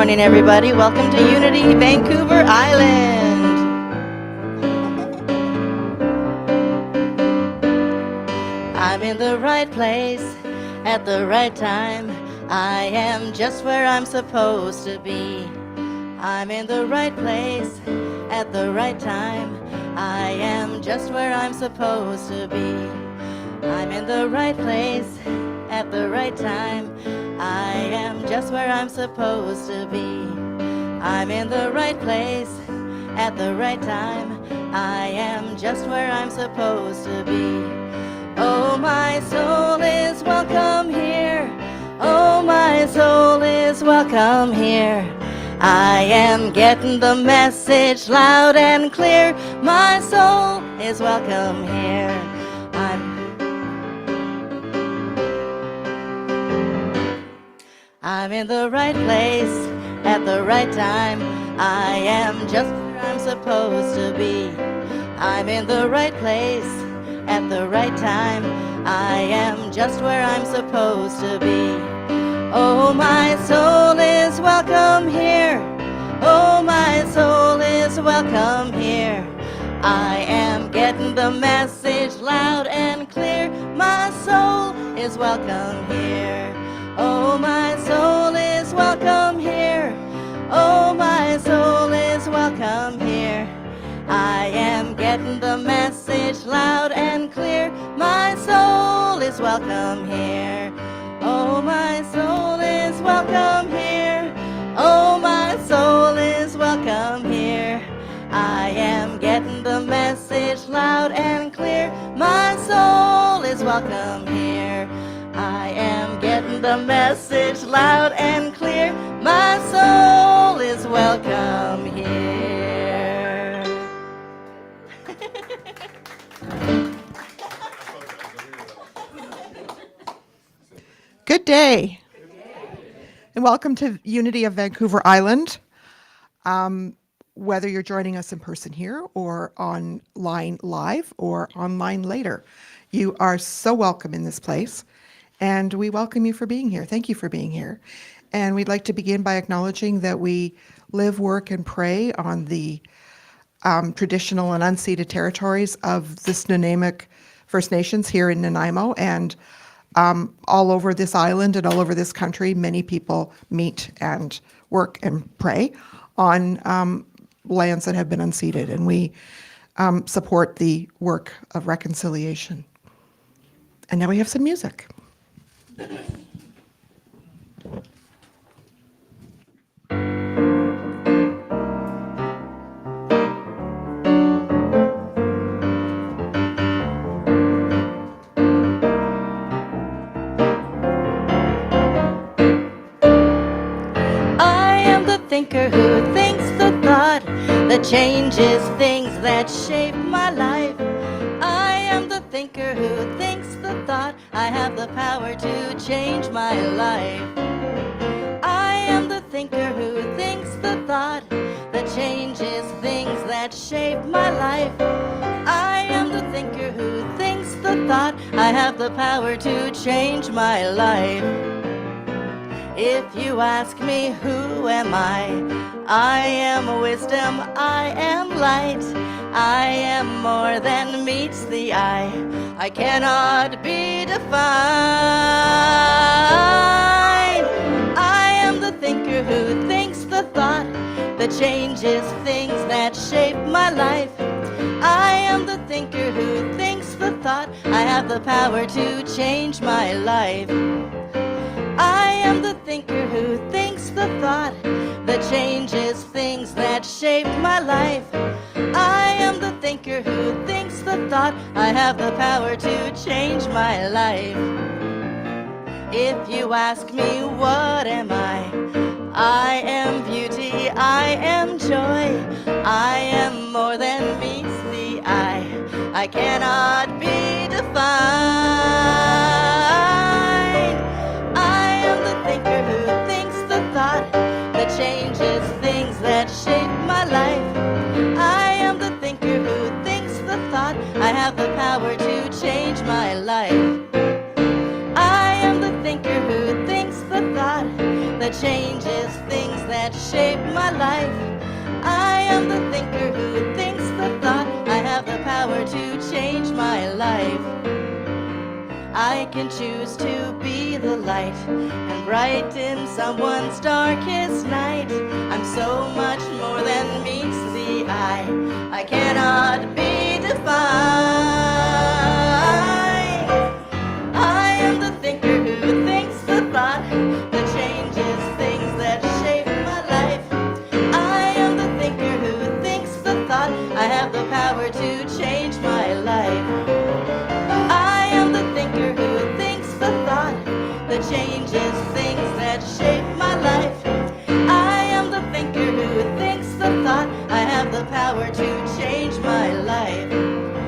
morning, everybody. Welcome to Unity Vancouver Island. I'm in the right place at the right time. I am just where I'm supposed to be. I'm in the right place at the right time. I am just where I'm supposed to be. I'm in the right place at the right time. I am just where I'm supposed to be. I'm in the right place at the right time. I am just where I'm supposed to be. Oh, my soul is welcome here. Oh, my soul is welcome here. I am getting the message loud and clear. My soul is welcome here. I'm in the right place at the right time. I am just where I'm supposed to be. I'm in the right place at the right time. I am just where I'm supposed to be. Oh, my soul is welcome here. Oh, my soul is welcome here. I am getting the message loud and clear. My soul is welcome here. Oh, my soul is welcome here. Oh, my soul is welcome here. I am getting the message loud and clear. My soul is welcome here. Oh, my soul is welcome here. Oh, my soul is welcome here. I am getting the message loud and clear. My soul is welcome here. I am getting the message loud and clear. My soul is welcome here. Good day. And welcome to Unity of Vancouver Island. Whether you're joining us in person here or online live or online later, you are so welcome in this place. And we welcome you for being here. Thank you for being here. And we'd like to begin by acknowledging that we live, work, and pray on the traditional and unceded territories of the Snuneymuxw First Nations here in Nanaimo. And all over this island and all over this country, many people meet and work and pray on lands that have been unceded. And we support the work of reconciliation. And now we have some music. Thinker who thinks the thought that changes things that shape my life. I am the thinker who thinks the thought I have the power to change my life. I am the thinker who thinks the thought that changes things that shape my life. I am the thinker who thinks the thought I have the power to change my life. If you ask me who am I am wisdom, I am light, I am more than meets the eye, I cannot be defined. I am the thinker who thinks the thought that changes things that shape my life. I am the thinker who thinks the thought I have the power to change my life. I am the thinker who thinks the thought that changes things that shape my life. I am the thinker who thinks the thought I have the power to change my life. If you ask me what am I am beauty, I am joy, I am more than meets the eye, I cannot be defined. That changes things that shape my life. I am the thinker who thinks the thought I have the power to change my life. I am the thinker who thinks the thought that changes things that shape my life. I am the thinker who thinks the thought. I have the power to change my life. I can choose to be the light and brighten someone's darkest night. I'm so much more than meets the eye. I cannot be defined. I am the thinker who thinks the thought that changes things that shape my life. I am the thinker who thinks the thought. I have the power to change my life. I am the thinker who thinks the thought that changes things that shape my life. I am the thinker who thinks the thought. I have the power to change my life.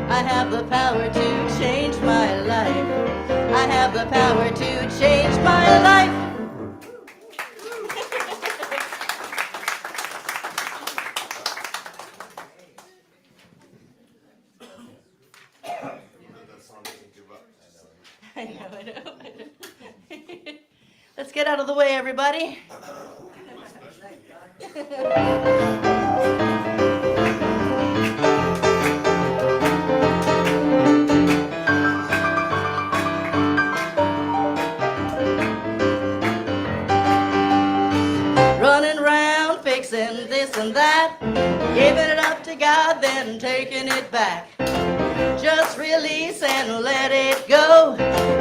I have the power to change my life. I have the power to change my life. I know. Let's get out of the way, everybody. Running around fixing this and that, giving it up to God, then taking it back. Just release and let it go.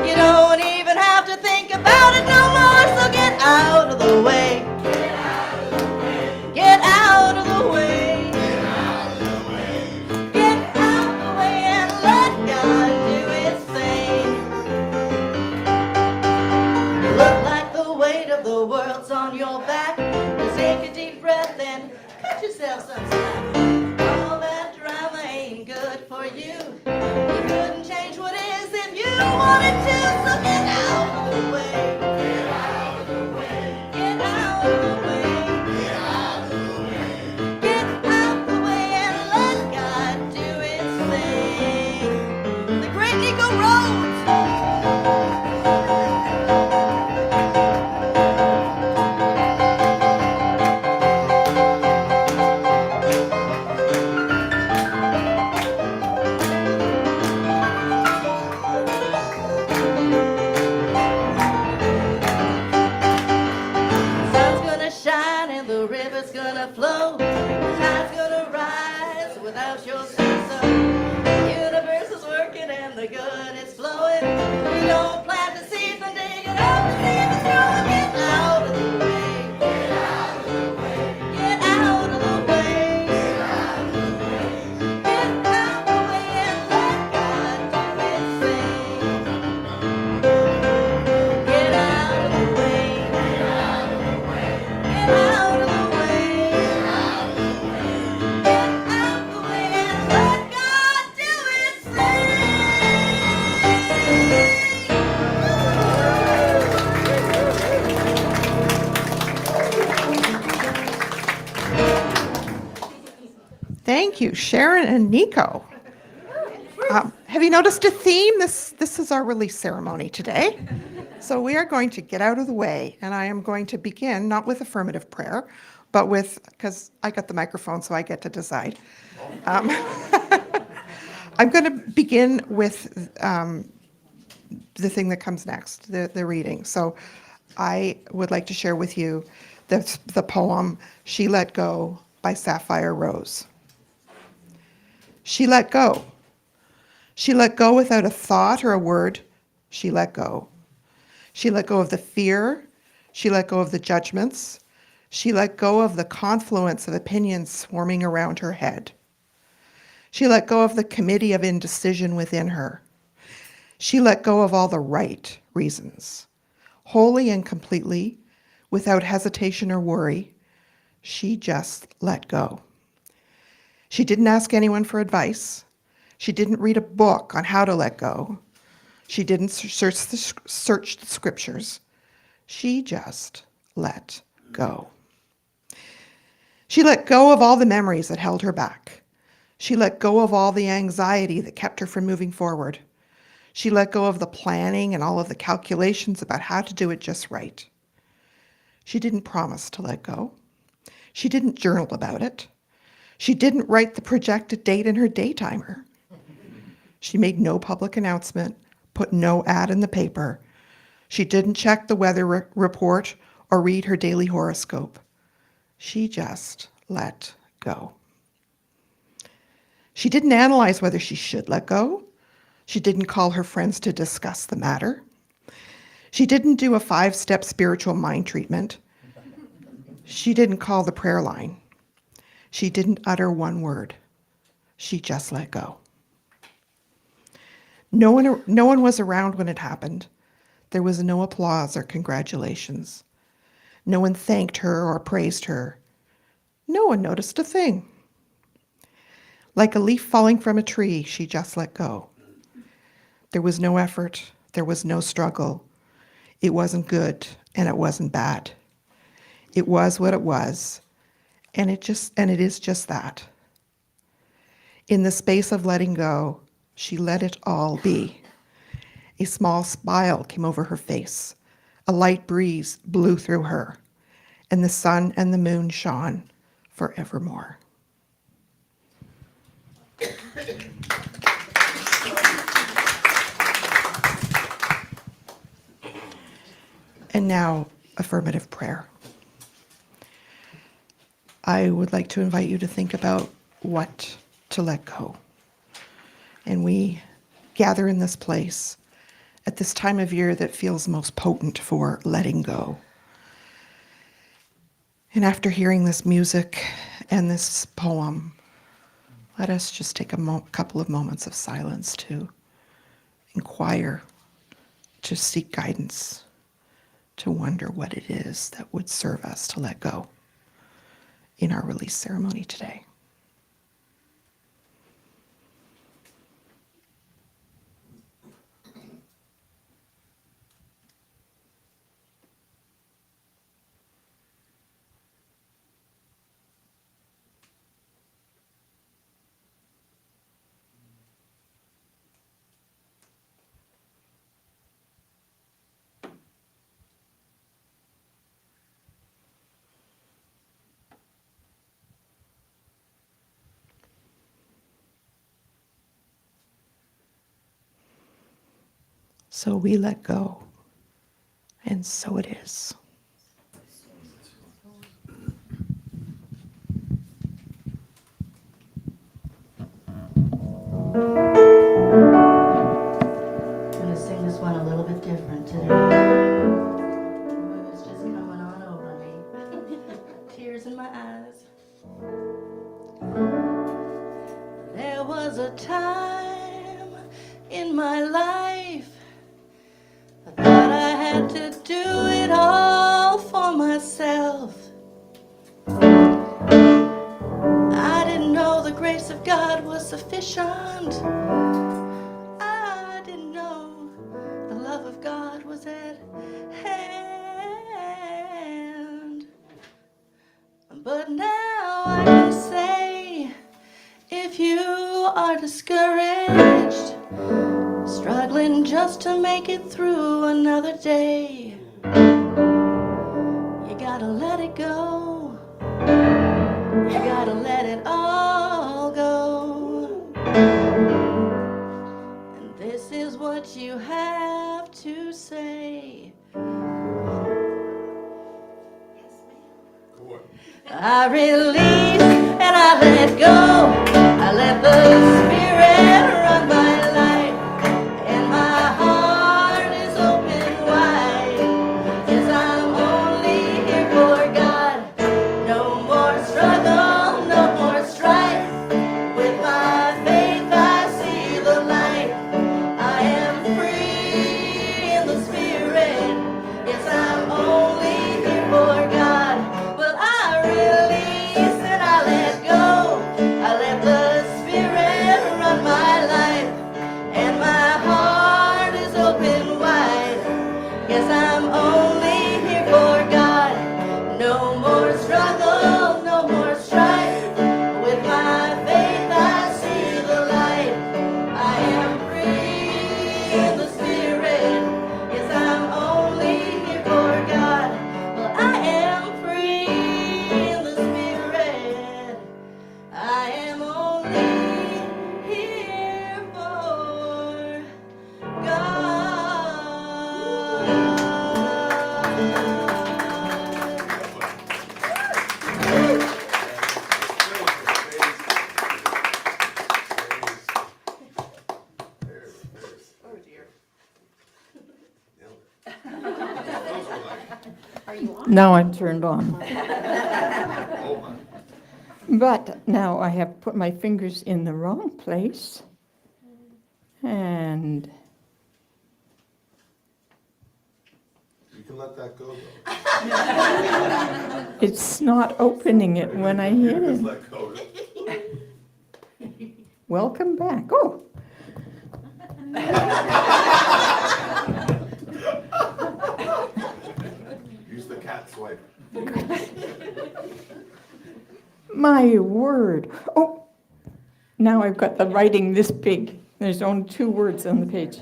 You don't even have to think about it no more, so get out of the way. Get out of the way. Get out of the way and let God do His thing. Look like the weight of the world's on your back. Just take a deep breath and cut yourself some slack. All that drama ain't good for you. You couldn't change what is if you wanted to, so get out of the way. Get out of the way. Get out of the way. Get out of the way. Get out of the way and let God do His thing. The great Nico Rhodes. Flow. The tide's gonna rise without your say-so. The universe is working and the good is flowing. You don't plant the seeds and dig it up and see if it's growing. Get out of the way. Get out of the way. Get out of the way. Get out of the way. Get out of the way and let God do His thing. Get out of the way. Get out of the way. Get out of the way. Thank you, Sharon and Nico. Have you noticed a theme? This is our release ceremony today. So we are going to get out of the way, and I am going to begin not with affirmative prayer, but with, because I got the microphone, so I get to decide. I'm going to begin with the thing that comes next, the reading. So I would like to share with you the poem She Let Go by Sapphire Rose. She let go. She let go without a thought or a word. She let go. She let go of the fear. She let go of the judgments. She let go of the confluence of opinions swarming around her head. She let go of the committee of indecision within her. She let go of all the right reasons. Wholly and completely, without hesitation or worry, she just let go. She didn't ask anyone for advice. She didn't read a book on how to let go. She didn't search the scriptures. She just let go. She let go of all the memories that held her back. She let go of all the anxiety that kept her from moving forward. She let go of the planning and all of the calculations about how to do it just right. She didn't promise to let go. She didn't journal about it. She didn't write the projected date in her daytimer. She made no public announcement, put no ad in the paper. She didn't check the weather report or read her daily horoscope. She just let go. She didn't analyze whether she should let go. She didn't call her friends to discuss the matter. She didn't do a 5-step spiritual mind treatment. She didn't call the prayer line. She didn't utter one word. She just let go. No one was around when it happened. There was no applause or congratulations. No one thanked her or praised her. No one noticed a thing. Like a leaf falling from a tree, she just let go. There was no effort. There was no struggle. It wasn't good and it wasn't bad. It was what it was, and it is just that. In the space of letting go, she let it all be. A small smile came over her face. A light breeze blew through her, and the sun and the moon shone forevermore. And now, affirmative prayer. I would like to invite you to think about what to let go. And we gather in this place at this time of year that feels most potent for letting go. And after hearing this music and this poem, let us just take a couple of moments of silence to inquire, to seek guidance, to wonder what it is that would serve us to let go in our release ceremony today. So we let go, and so it is. I'm gonna sing this one a little bit different today. It's just coming on over me. Tears in my eyes. There was a time in my life I thought I had to do it all for myself. I didn't know the grace of God was sufficient. I didn't know the love of God was at hand. But now I can say, if you are discouraged, struggling just to make it through another day, you gotta let it go. You gotta let it all go. And this is what you have to say. I release and I let go. I let the Spirit run my life, and my heart is open wide. Yes, I'm only here for God. No more struggle, no more strife. With my faith I see the light. I am free in the Spirit. Yes, I'm only here for God. Well, I release and I let go. I let the Spirit run my life, and my heart is open wide. Yes, I'm only here for God. No more struggle, no more strife. With my faith I see the light. I am free in the Spirit. Yes, I'm only here for God. Well, I am Now I'm turned on. But now I have put my fingers in the wrong place, and You can let that go, though. it's not opening it when I hit Just it. let go. Welcome back. Oh, Use the cat swipe. my word. Oh, now I've got the writing this big. There's only 2 words on the page.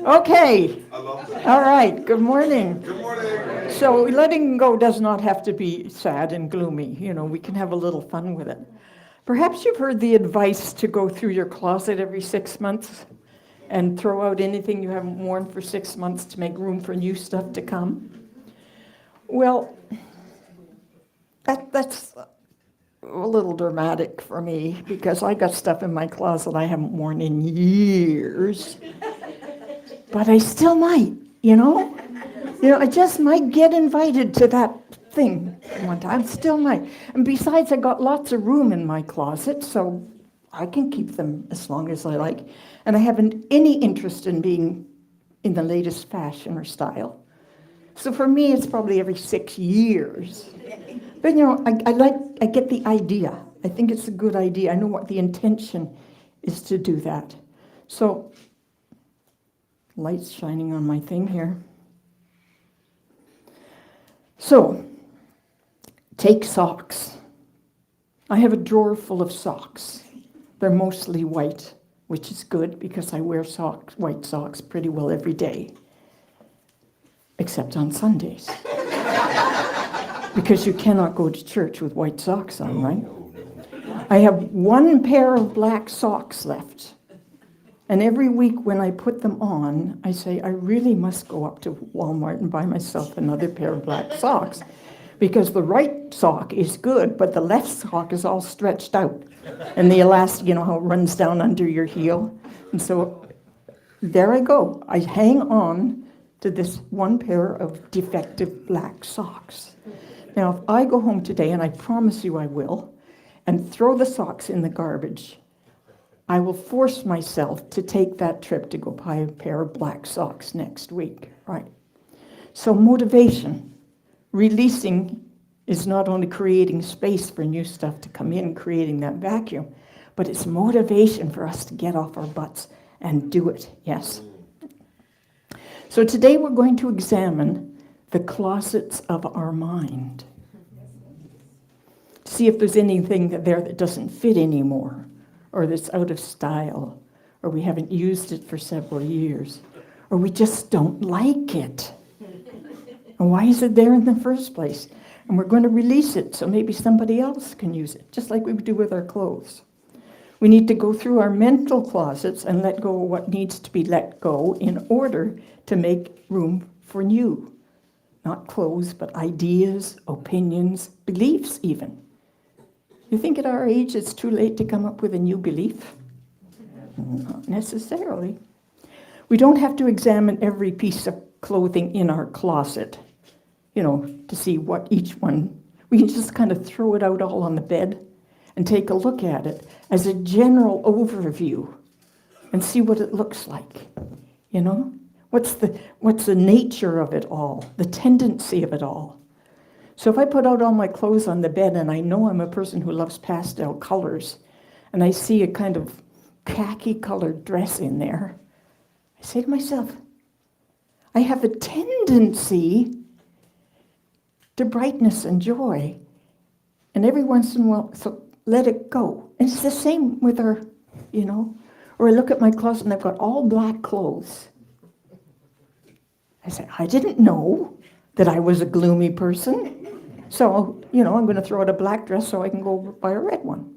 Okay. I love that. All right. Good morning. Good morning. So letting go does not have to be sad and gloomy. You know, we can have a little fun with it. Perhaps you've heard the advice to go through your closet every 6 months and throw out anything you haven't worn for 6 months to make room for new stuff to come. Well, that's a little dramatic for me because I got stuff in my closet I haven't worn in years. But I still might, you know? I just might get invited to that thing one time, still might. And besides, I got lots of room in my closet, so I can keep them as long as I like. And I haven't any interest in being in the latest fashion or style. So for me, it's probably every 6 years. But I get the idea. I think it's a good idea. I know what the intention is to do that. So, light's shining on my thing here. So, take socks. I have a drawer full of socks. They're mostly white, which is good because I wear white socks pretty well every day, except on Sundays. Because you cannot go to church with white socks on, right? I have 1 pair of black socks left. And every week when I put them on, I say, I really must go up to Walmart and buy myself another pair of black socks. Because the right sock is good, but the left sock is all stretched out. And the elastic, how it runs down under your heel. And so there I go. I hang on to this 1 pair of defective black socks. Now, if I go home today, and I promise you I will, and throw the socks in the garbage, I will force myself to take that trip to go buy a pair of black socks next week, right? So motivation, releasing, is not only creating space for new stuff to come in, creating that vacuum, but it's motivation for us to get off our butts and do it, yes. So today we're going to examine the closets of our mind. See if there's anything there that doesn't fit anymore, or that's out of style, or we haven't used it for several years, or we just don't like it. And why is it there in the first place? And we're going to release it so maybe somebody else can use it, just like we would do with our clothes. We need to go through our mental closets and let go of what needs to be let go in order to make room for new. Not clothes, but ideas, opinions, beliefs even. You think at our age it's too late to come up with a new belief? Not necessarily. We don't have to examine every piece of clothing in our closet, to see what each one. We can just kind of throw it out all on the bed and take a look at it as a general overview and see what it looks like, What's the nature of it all, the tendency of it all? So if I put out all my clothes on the bed and I know I'm a person who loves pastel colors and I see a kind of khaki colored dress in there, I say to myself, I have a tendency to brightness and joy. And every once in a while, so let it go. And it's the same with our, or I look at my closet and I've got all black clothes. I say, I didn't know that I was a gloomy person. So, I'm going to throw out a black dress so I can go buy a red one.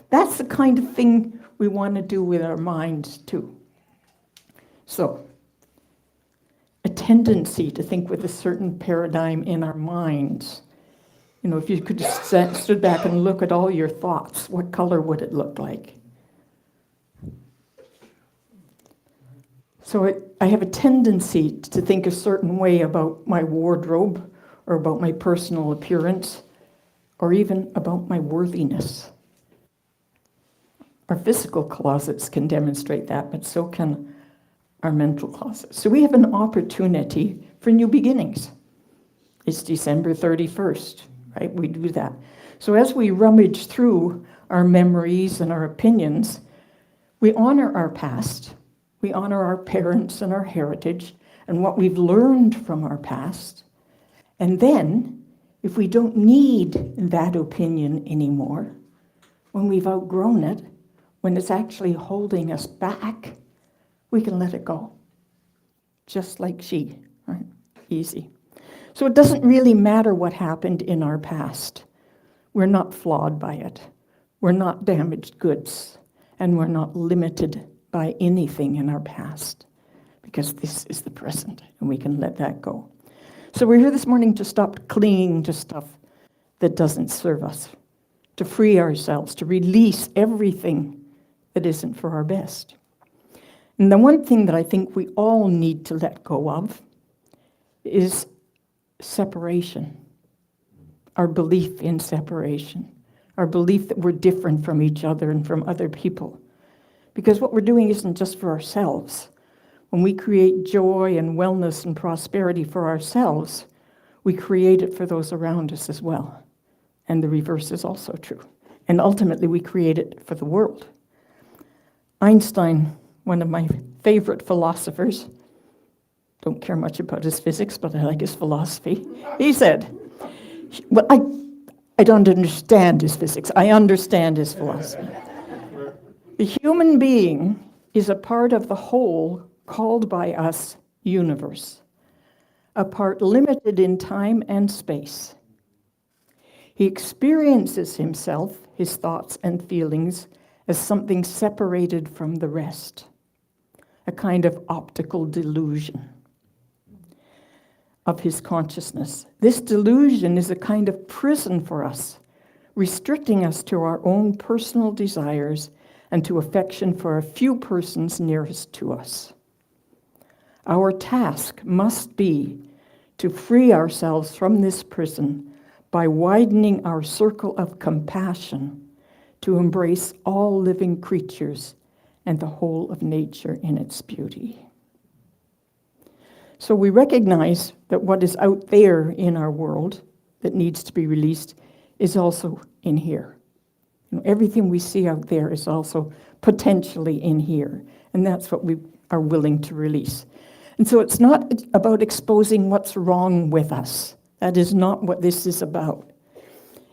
That's the kind of thing we want to do with our minds, too. So, a tendency to think with a certain paradigm in our minds. If you could just stood back and look at all your thoughts, what color would it look like? So I have a tendency to think a certain way about my wardrobe or about my personal appearance, or even about my worthiness. Our physical closets can demonstrate that, but so can our mental closets. So we have an opportunity for new beginnings. It's December 31st, right? We do that. So as we rummage through our memories and our opinions, we honor our past, we honor our parents and our heritage and what we've learned from our past. And then, if we don't need that opinion anymore, when we've outgrown it, when it's actually holding us back, we can let it go. Just like she, right? Easy. So it doesn't really matter what happened in our past. We're not flawed by it. We're not damaged goods. And we're not limited by anything in our past. Because this is the present, and we can let that go. So we're here this morning to stop clinging to stuff that doesn't serve us, to free ourselves, to release everything that isn't for our best. And the one thing that I think we all need to let go of is separation, our belief in separation, our belief that we're different from each other and from other people. Because what we're doing isn't just for ourselves. When we create joy and wellness and prosperity for ourselves, we create it for those around us as well. And the reverse is also true. And ultimately, we create it for the world. Einstein, one of my favorite philosophers, don't care much about his physics, but I like his philosophy. He said, well, I don't understand his physics. I understand his philosophy. The human being is a part of the whole called by us universe, a part limited in time and space. He experiences himself, his thoughts and feelings, as something separated from the rest, a kind of optical delusion of his consciousness. This delusion is a kind of prison for us, restricting us to our own personal desires and to affection for a few persons nearest to us. Our task must be to free ourselves from this prison by widening our circle of compassion to embrace all living creatures and the whole of nature in its beauty. So we recognize that what is out there in our world that needs to be released is also in here. Everything we see out there is also potentially in here, and that's what we are willing to release. And so it's not about exposing what's wrong with us. That is not what this is about.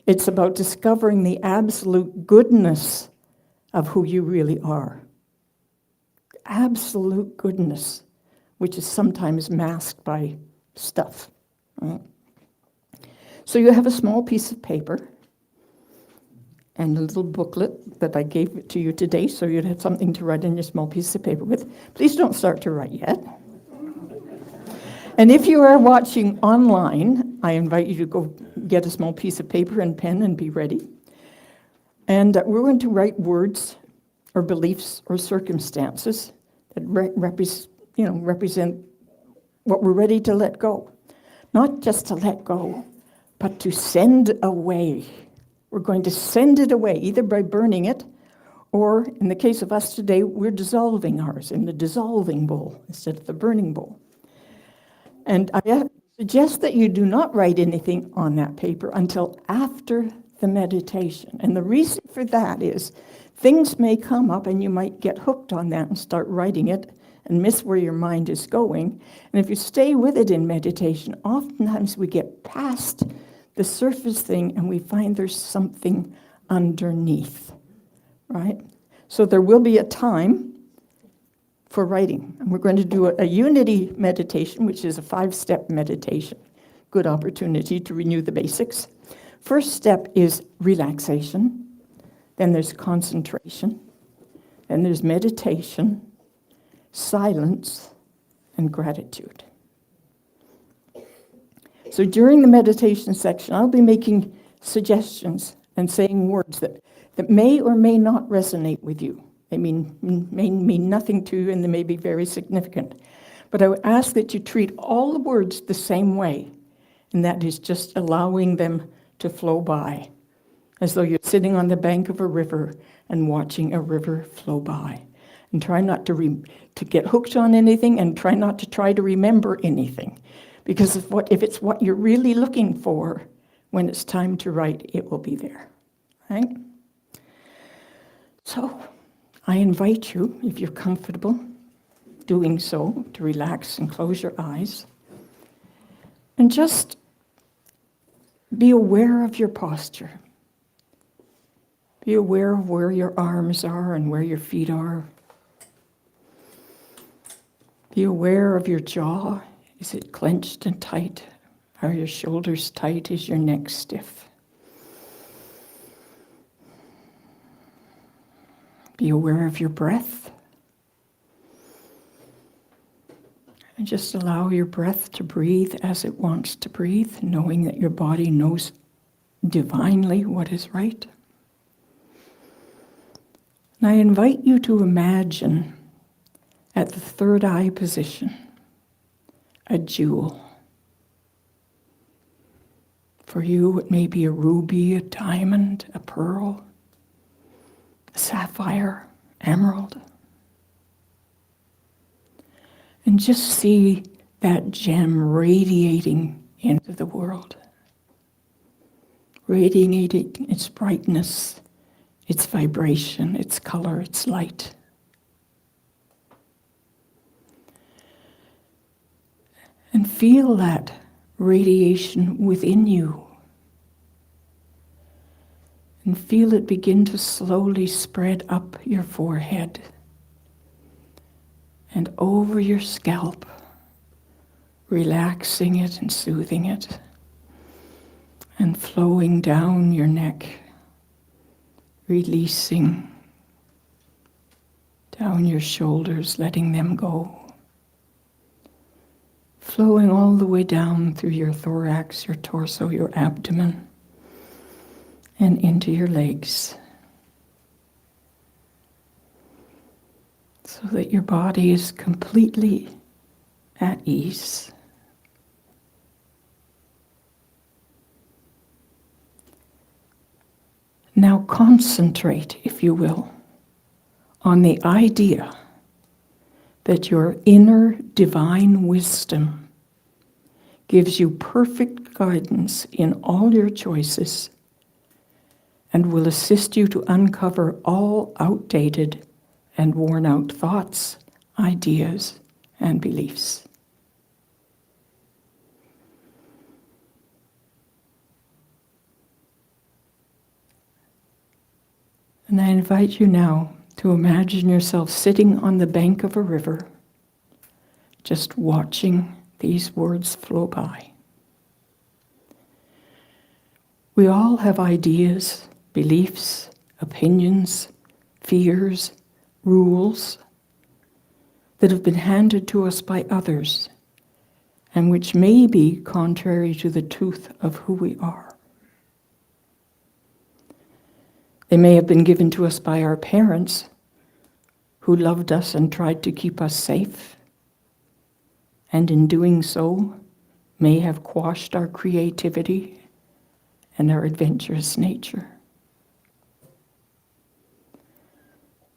It's about discovering the absolute goodness of who you really are. Absolute goodness, which is sometimes masked by stuff. Right? So you have a small piece of paper and a little booklet that I gave to you today, so you'd have something to write in your small piece of paper with. Please don't start to write yet. And if you are watching online, I invite you to go get a small piece of paper and pen and be ready. And we're going to write words or beliefs or circumstances that represent what we're ready to let go. Not just to let go, but to send away. We're going to send it away, either by burning it, or in the case of us today, we're dissolving ours in the dissolving bowl instead of the burning bowl. And I suggest that you do not write anything on that paper until after the meditation. And the reason for that is things may come up and you might get hooked on that and start writing it and miss where your mind is going. And if you stay with it in meditation, oftentimes we get past the surface thing and we find there's something underneath, right? So there will be a time for writing. And we're going to do a unity meditation, which is a 5-step meditation. Good opportunity to renew the basics. First step is relaxation. Then there's concentration. Then there's meditation, silence, and gratitude. So during the meditation section, I'll be making suggestions and saying words that may or may not resonate with you. They may mean nothing to you, and they may be very significant. But I would ask that you treat all the words the same way, And that is just allowing them to flow by, as though you're sitting on the bank of a river and watching a river flow by. And try not to get hooked on anything, and try not to try to remember anything. Because if it's what you're really looking for, when it's time to write, it will be there, right? So I invite you, if you're comfortable doing so, to relax and close your eyes. And just be aware of your posture. Be aware of where your arms are and where your feet are. Be aware of your jaw. Is it clenched and tight? Are your shoulders tight? Is your neck stiff? Be aware of your breath. And just allow your breath to breathe as it wants to breathe, knowing that your body knows divinely what is right. And I invite you to imagine at the third eye position a jewel. For you, it may be a ruby, a diamond, a pearl, a sapphire, emerald. And just see that gem radiating into the world, radiating its brightness, its vibration, its color, its light. And feel that radiation within you. And feel it begin to slowly spread up your forehead and over your scalp, relaxing it and soothing it, and flowing down your neck, releasing down your shoulders, letting them go, flowing all the way down through your thorax, your torso, your abdomen, and into your legs, so that your body is completely at ease. Now concentrate, if you will, on the idea that your inner divine wisdom gives you perfect guidance in all your choices and will assist you to uncover all outdated and worn out thoughts, ideas, and beliefs. And I invite you now to imagine yourself sitting on the bank of a river, just watching these words flow by. We all have ideas, beliefs, opinions, fears, rules that have been handed to us by others and which may be contrary to the truth of who we are. They may have been given to us by our parents who loved us and tried to keep us safe, and in doing so may have quashed our creativity and our adventurous nature.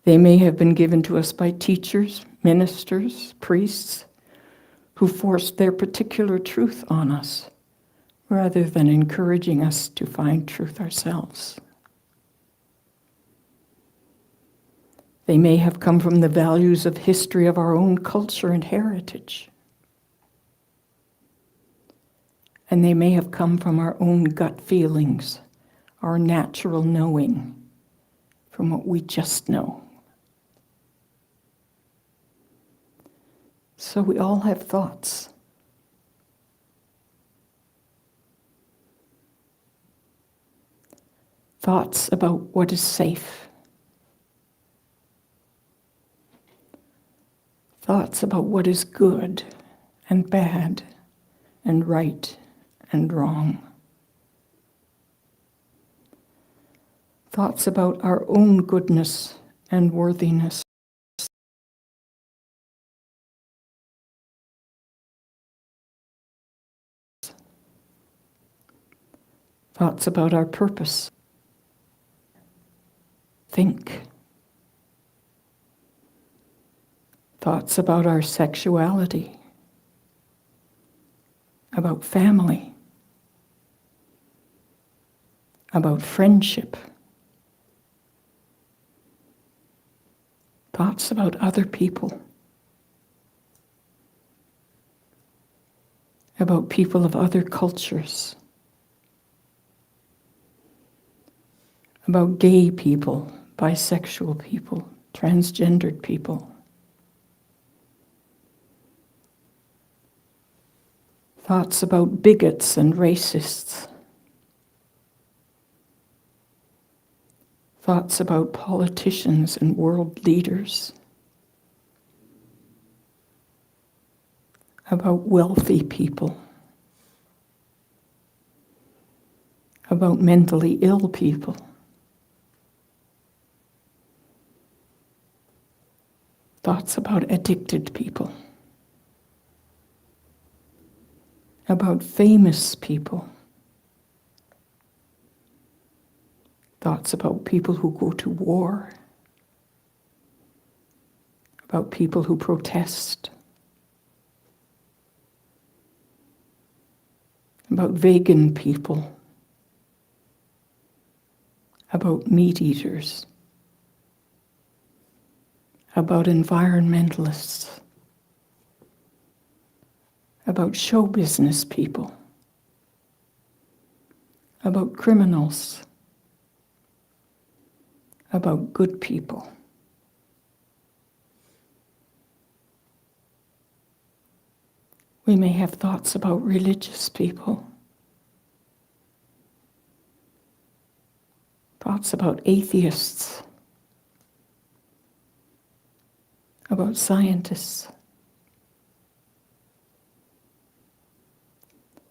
They may have been given to us by teachers, ministers, priests, who forced their particular truth on us, rather than encouraging us to find truth ourselves. They may have come from the values of history of our own culture and heritage. And they may have come from our own gut feelings, our natural knowing, from what we just know. So we all have thoughts. Thoughts about what is safe. Thoughts about what is good and bad and right and wrong. Thoughts about our own goodness and worthiness. Thoughts about our purpose. Think. Thoughts about our sexuality, about family, about friendship. Thoughts about other people, about people of other cultures, about gay people, bisexual people, transgendered people. Thoughts about bigots and racists. Thoughts about politicians and world leaders. About wealthy people. About mentally ill people. Thoughts about addicted people. About famous people. Thoughts about people who go to war. About people who protest. About vegan people. About meat eaters. About environmentalists. About show business people. About criminals. About good people. We may have thoughts about religious people. Thoughts about atheists. About scientists.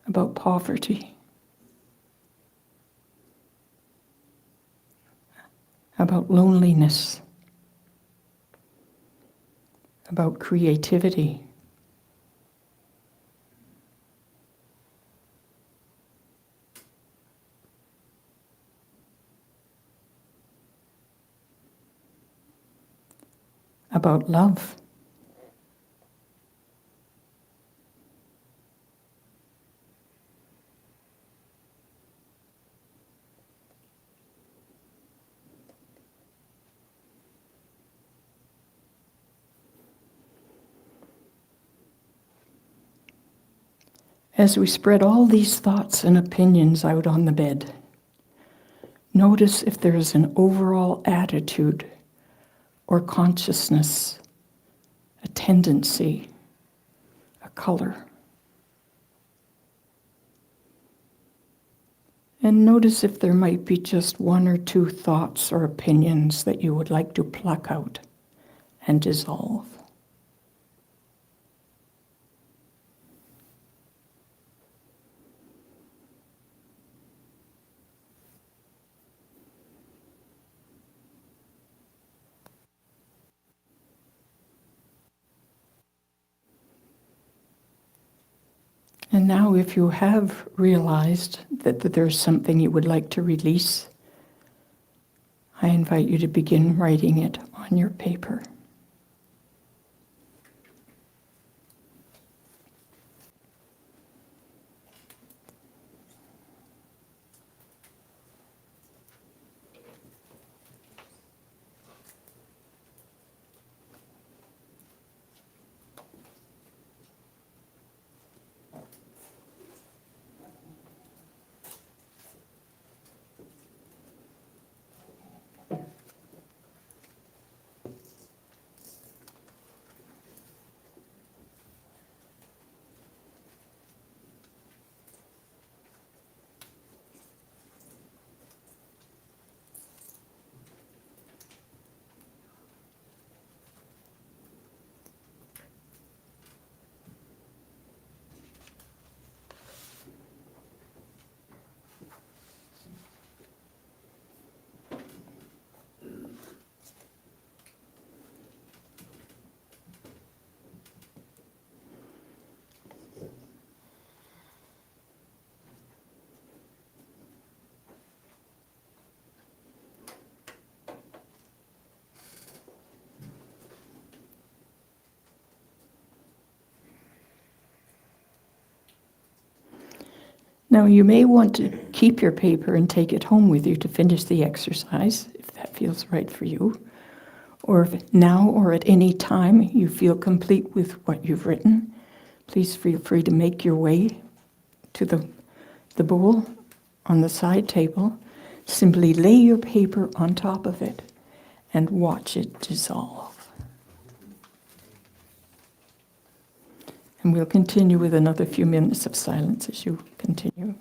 About poverty. About loneliness. About creativity. About love. As we spread all these thoughts and opinions out on the bed, notice if there is an overall attitude or consciousness, a tendency, a color. And notice if there might be just one or two thoughts or opinions that you would like to pluck out and dissolve. And now if you have realized that there's something you would like to release, I invite you to begin writing it on your paper. Now, you may want to keep your paper and take it home with you to finish the exercise, if that feels right for you. Or if now or at any time you feel complete with what you've written, please feel free to make your way to the bowl on the side table. Simply lay your paper on top of it and watch it dissolve. And we'll continue with another few minutes of silence as you continue.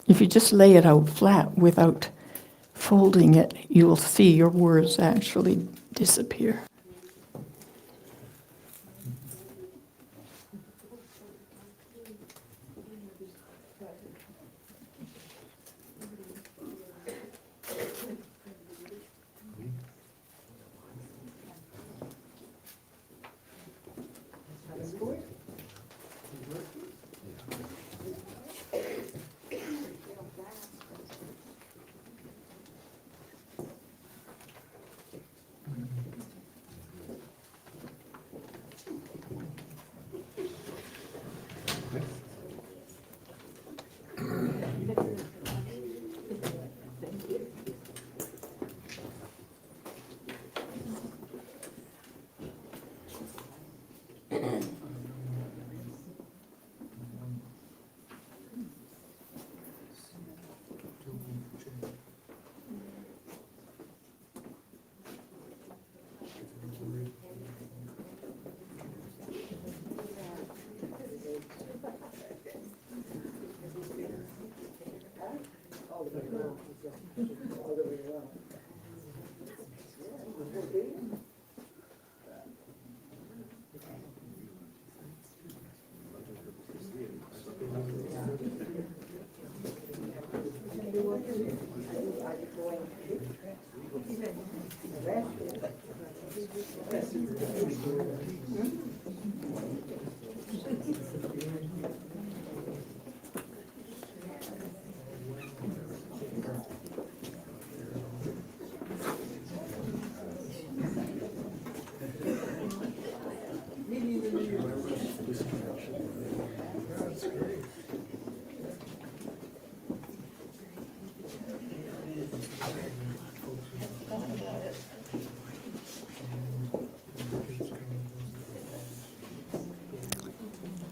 If you just lay it out flat without folding it, you'll see your words actually disappear.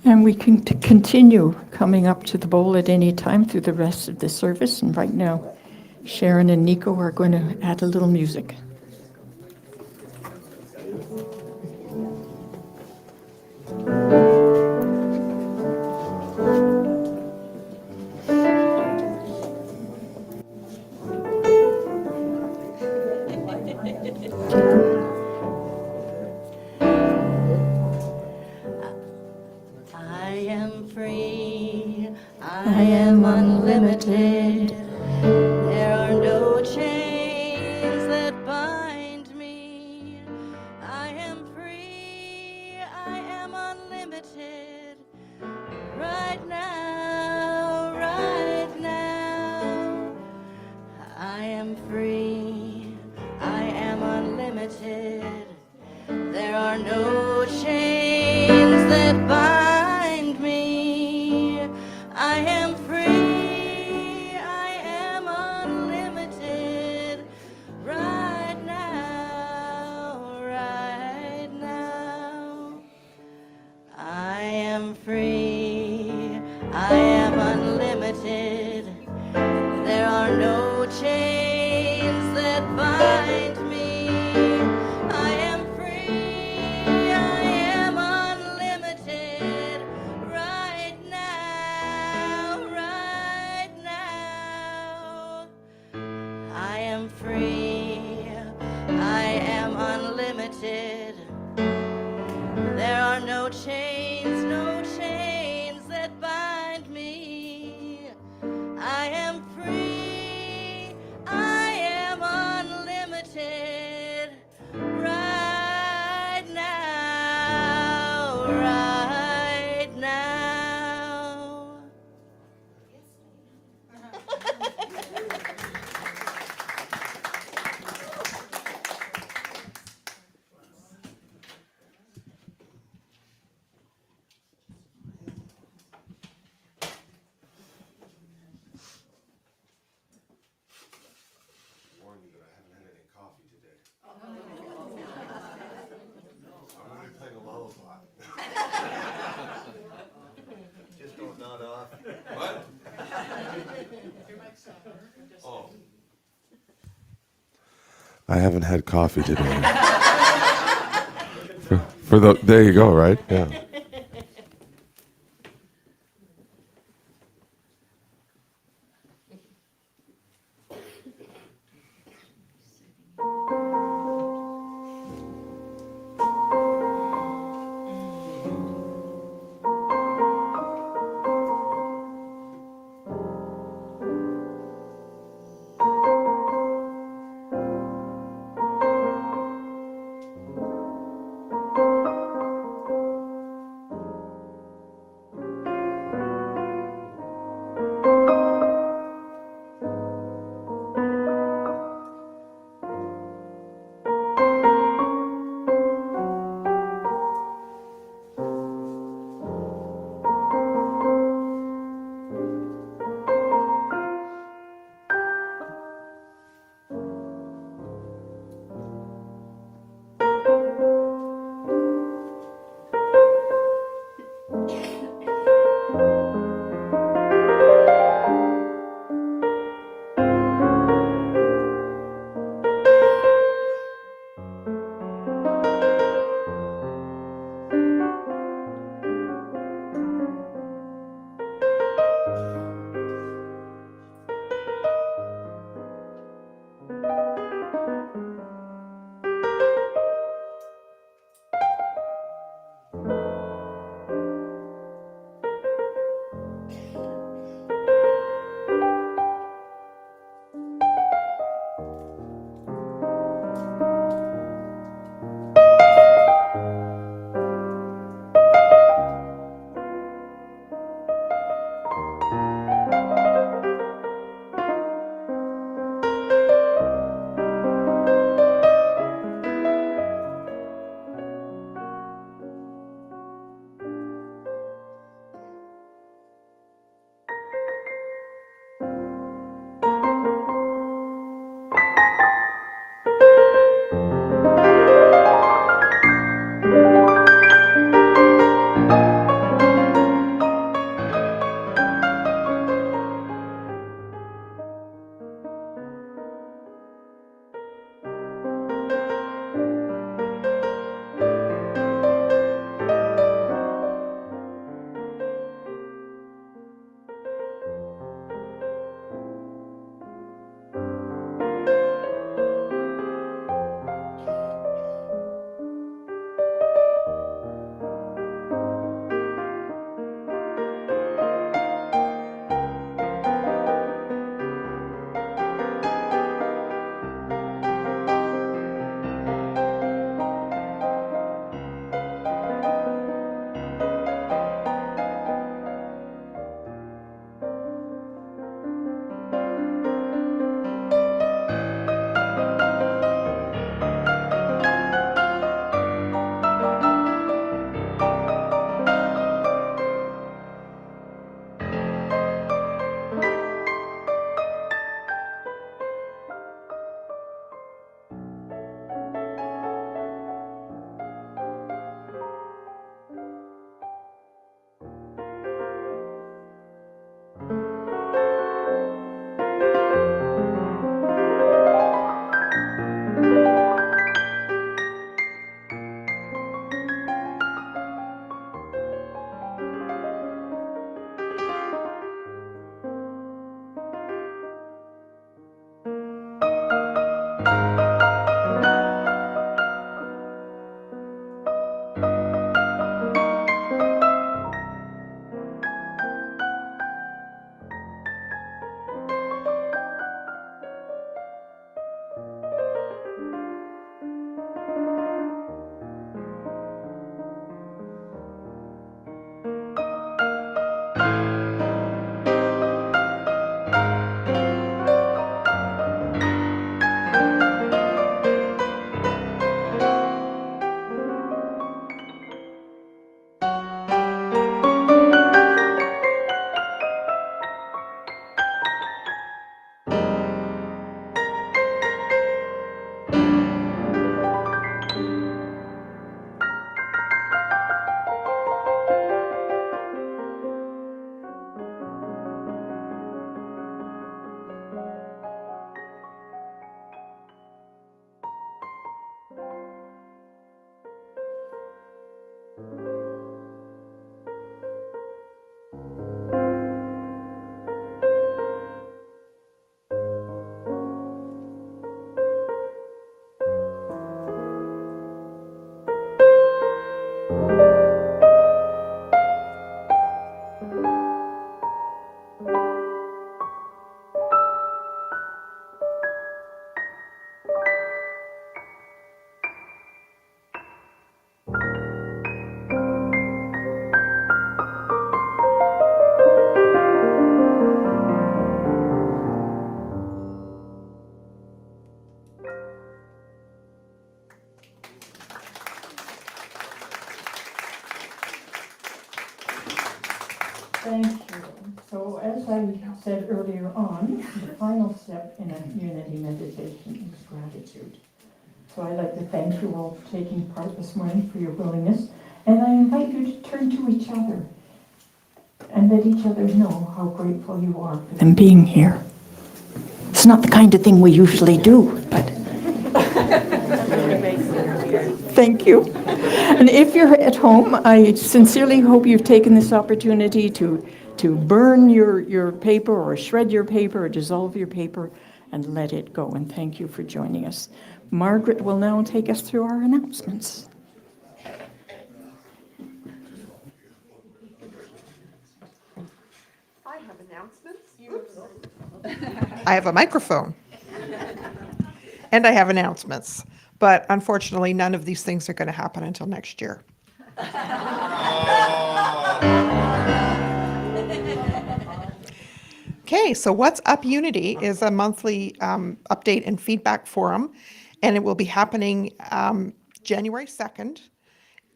And we can continue coming up to the bowl at any time through the rest of the service. And right now, Sharon and Nico are going to add a little music. I am free, I am unlimited. There are no chains that bind me. I am free, I am unlimited. Right now, right now. I am free, I am unlimited. There are no chains that bind me. I am free, I am unlimited. Right now, right now. I am free, I am unlimited. There are no chains that bind me. I am free, I am unlimited. Right now, right now. I am free, I am unlimited. There are no chains that bind me. I am free, I am unlimited. Right now, right now. warn you that I haven't had any coffee today. I'm going to be playing a lullaby. Just don't nod off. What? Oh. I haven't had coffee today. There you go, right? Yeah. Thank you. So as I said earlier on, the final step in a unity meditation is gratitude. So I'd like to thank you all for taking part this morning, for your willingness, and I invite you to turn to each other and let each other know how grateful you are for them being here. It's not the kind of thing we usually do, but thank you. And if you're at home, I sincerely hope you've taken this opportunity to burn your paper or shred your paper or dissolve your paper and let it go. And thank you for joining us. Margaret will now take us through our announcements. I have announcements. I have a microphone. And I have announcements. But unfortunately, none of these things are going to happen until next year. Okay, so What's Up Unity is a monthly update and feedback forum, and it will be happening January 2nd.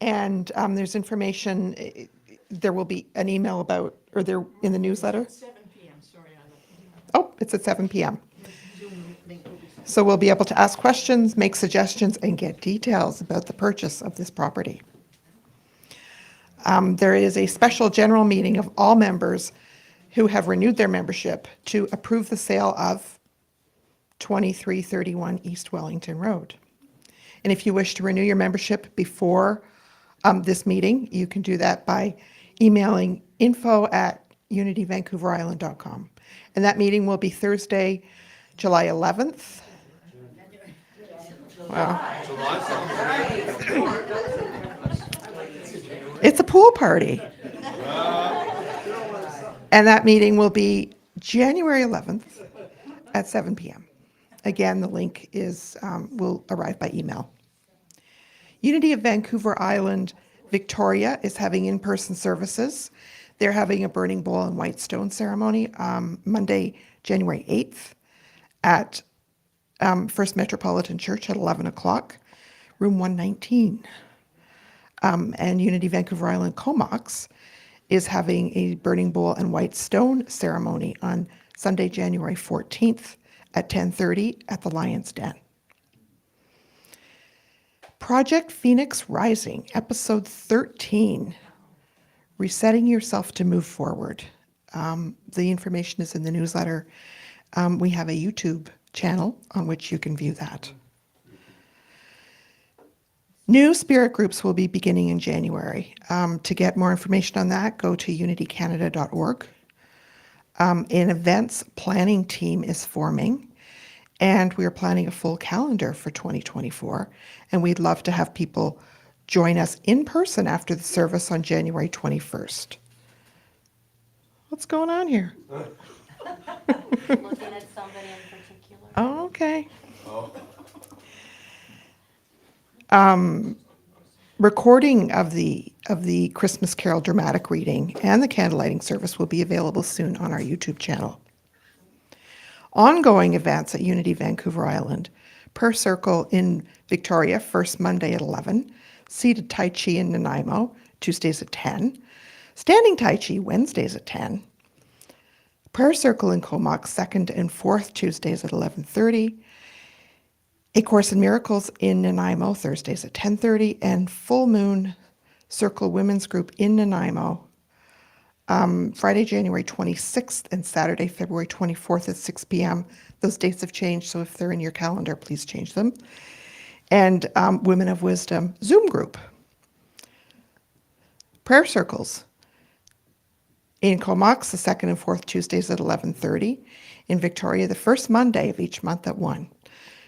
And there's information, there will be an email about, or there in the newsletter? 7 p.m., sorry. Oh, it's at 7 p.m. So we'll be able to ask questions, make suggestions, and get details about the purchase of this property. There is a special general meeting of all members who have renewed their membership to approve the sale of 2331 East Wellington Road. And if you wish to renew your membership before this meeting, you can do that by emailing info@unityvancouverisland.com. And that meeting will be Thursday, July 11th. Wow. It's a pool party. And that meeting will be January 11th at 7 p.m. Again, the link is will arrive by email. Unity of Vancouver Island, Victoria is having in-person services. They're having a burning bowl and white stone ceremony Monday, January 8th at First Metropolitan Church at 11 o'clock, room 119. And Unity Vancouver Island Comox is having a burning bowl and white stone ceremony on Sunday, January 14th at 10:30 at the Lion's Den. Project Phoenix Rising, episode 13, Resetting Yourself to Move Forward. The information is in the newsletter. We have a YouTube channel on which you can view that. New spirit groups will be beginning in January. To get more information on that, go to unitycanada.org. An events planning team is forming, and we are planning a full calendar for 2024, and we'd love to have people join us in person after the service on January 21st. What's going on here? Looking at somebody in particular. Oh, okay. Recording of the Christmas Carol dramatic reading and the candlelighting service will be available soon on our YouTube channel. Ongoing events at Unity Vancouver Island. Per Circle in Victoria, first Monday at 11. Seated Tai Chi in Nanaimo, Tuesdays at 10. Standing Tai Chi, Wednesdays at 10. Prayer Circle in Comox, second and fourth Tuesdays at 11:30. A Course in Miracles in Nanaimo, Thursdays at 10:30, and Full Moon Circle Women's Group in Nanaimo, Friday, January 26th, and Saturday, February 24th at 6 p.m. Those dates have changed, so if they're in your calendar, please change them. And Women of Wisdom Zoom group. Prayer Circles in Comox, the second and fourth Tuesdays at 11:30. In Victoria, the first Monday of each month at 1.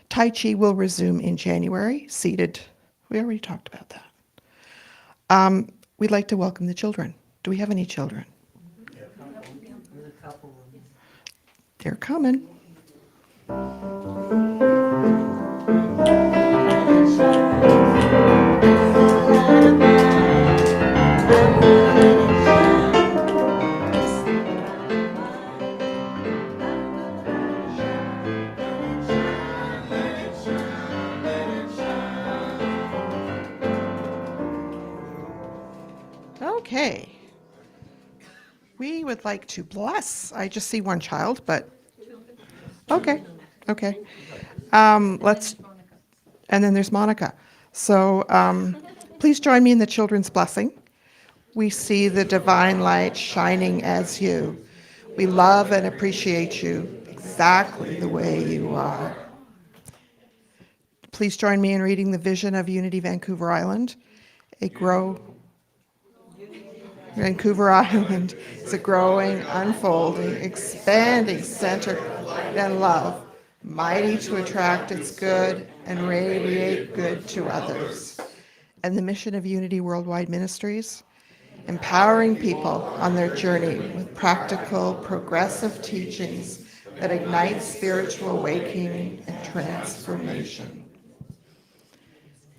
Tai Chi will resume in January, seated. We already talked about that. We'd like to welcome the children. Do we have any children? They're coming. Okay. We would like to bless. I just see one child, but okay, okay. Let's, and then there's Monica. So please join me in the children's blessing. We see the divine light shining as you. We love and appreciate you exactly the way you are. Please join me in reading the vision of Unity Vancouver Island. Vancouver Island is a growing, unfolding, expanding center of light and love, mighty to attract its good and radiate good to others. And the mission of Unity Worldwide Ministries, empowering people on their journey with practical, progressive teachings that ignite spiritual awakening and transformation.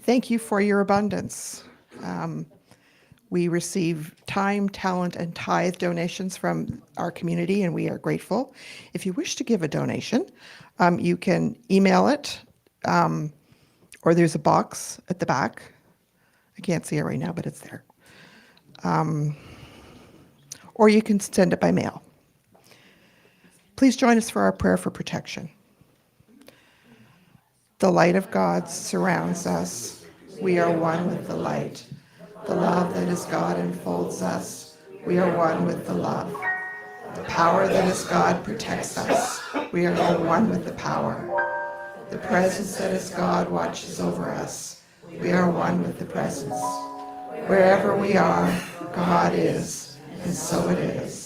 Thank you for your abundance. We receive time, talent, and tithe donations from our community, and we are grateful. If you wish to give a donation, you can email it, or there's a box at the back. I can't see it right now, but it's there. Or you can send it by mail. Please join us for our prayer for protection. The light of God surrounds us. We are one with the light. The love that is God enfolds us. We are one with the love. The power that is God protects us. We are all one with the power. The presence that is God watches over us. We are one with the presence. Wherever we are, God is, and so it is.